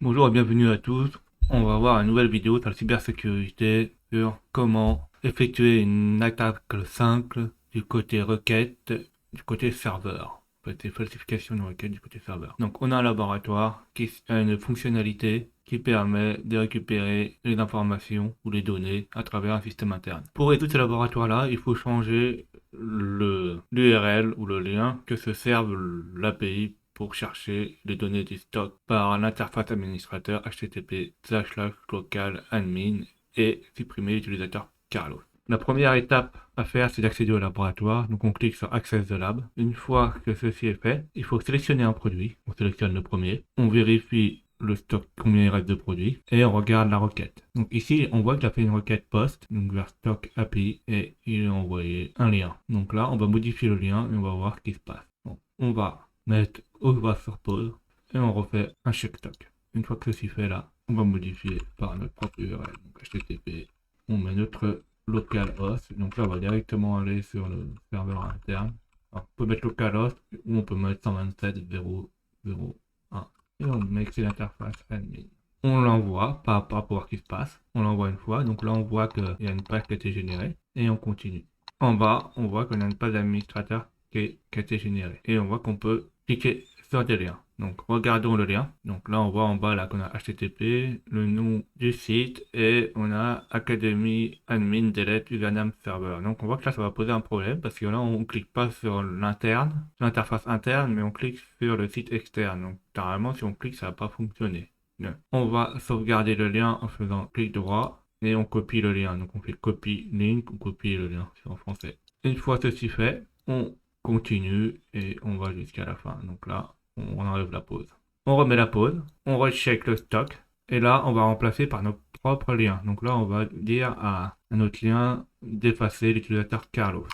Bonjour et bienvenue à tous. On va voir une nouvelle vidéo sur la cybersécurité sur comment effectuer une attaque simple du côté requête, du côté serveur. En fait, c'est falsification de requête du côté serveur. Donc, on a un laboratoire qui a une fonctionnalité qui permet de récupérer les informations ou les données à travers un système interne. Pour résoudre ce laboratoire-là, il faut changer l'URL ou le lien que se serve l'API pour chercher les données du stock par l'interface administrateur http://local admin et supprimer l'utilisateur Carlos. La première étape à faire, c'est d'accéder au laboratoire. Donc on clique sur Access the Lab. Une fois que ceci est fait, il faut sélectionner un produit. On sélectionne le premier. On vérifie le stock, combien il reste de produits, et on regarde la requête. Donc ici, on voit qu'il a fait une requête post, donc vers Stock API, et il a envoyé un lien. Donc là, on va modifier le lien et on va voir ce qui se passe. Donc, on va mettre au sur pause et on refait un check stock. Une fois que ceci fait là, on va modifier par notre propre URL. Donc HTTP, on met notre localhost. Donc là, on va directement aller sur le serveur interne. Alors, on peut mettre localhost ou on peut mettre 127.0.0.1 et on met que c'est l'interface admin. On l'envoie, pas pour voir ce qui se passe. On l'envoie une fois. Donc là, on voit qu'il y a une page qui a été générée et on continue. En bas, on voit qu'on a une page d'administrateur qui a été générée. Et on voit qu'on peut cliquer sur des liens. Donc regardons le lien. Donc là on voit en bas là qu'on a HTTP, le nom du site et on a Academy Admin Delete Username Server. Donc on voit que là ça va poser un problème parce que là on clique pas sur l'interne, sur l'interface interne, mais on clique sur le site externe. Donc normalement si on clique ça va pas fonctionner. Bien. On va sauvegarder le lien en faisant clic droit et on copie le lien. Donc on fait copy link, on copie le lien, c'est en français. Une fois ceci fait, on continue et on va jusqu'à la fin. Donc là, on enlève la pause. On remet la pause, on recheck le stock et là, on va remplacer par nos propres liens. Donc là, on va dire à notre lien d'effacer l'utilisateur Carlos.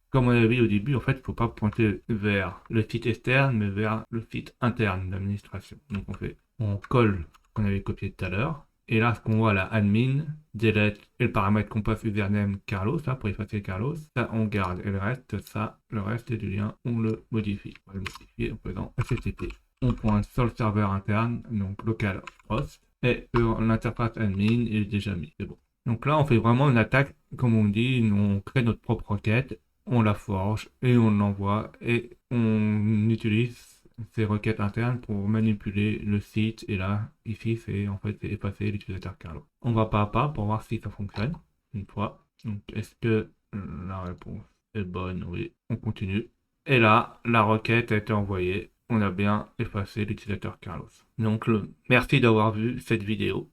Comme on avait vu au début, en fait, il ne faut pas pointer vers le site externe, mais vers le site interne d'administration. Donc on colle ce qu'on avait copié tout à l'heure. Et là, ce qu'on voit là, admin, delete, et le paramètre qu'on passe username Carlos, là, pour effacer Carlos, ça, on garde. Et le reste, ça, le reste du lien, on le modifie. On va le modifier en faisant HTTP. On pointe sur le serveur interne, donc localhost, et sur l'interface admin, il est déjà mis. C'est bon. Donc là, on fait vraiment une attaque, comme on dit, on crée notre propre requête, on la forge, et on l'envoie, et on utilise ces requêtes internes pour manipuler le site. Et là, ici, c'est en fait effacer l'utilisateur Carlo. On va pas à pas pour voir si ça fonctionne. Une fois. Donc, est-ce que la réponse est bonne? Oui. On continue. Et là, la requête a été envoyée. On a bien effacé l'utilisateur Carlos. Donc, merci d'avoir vu cette vidéo.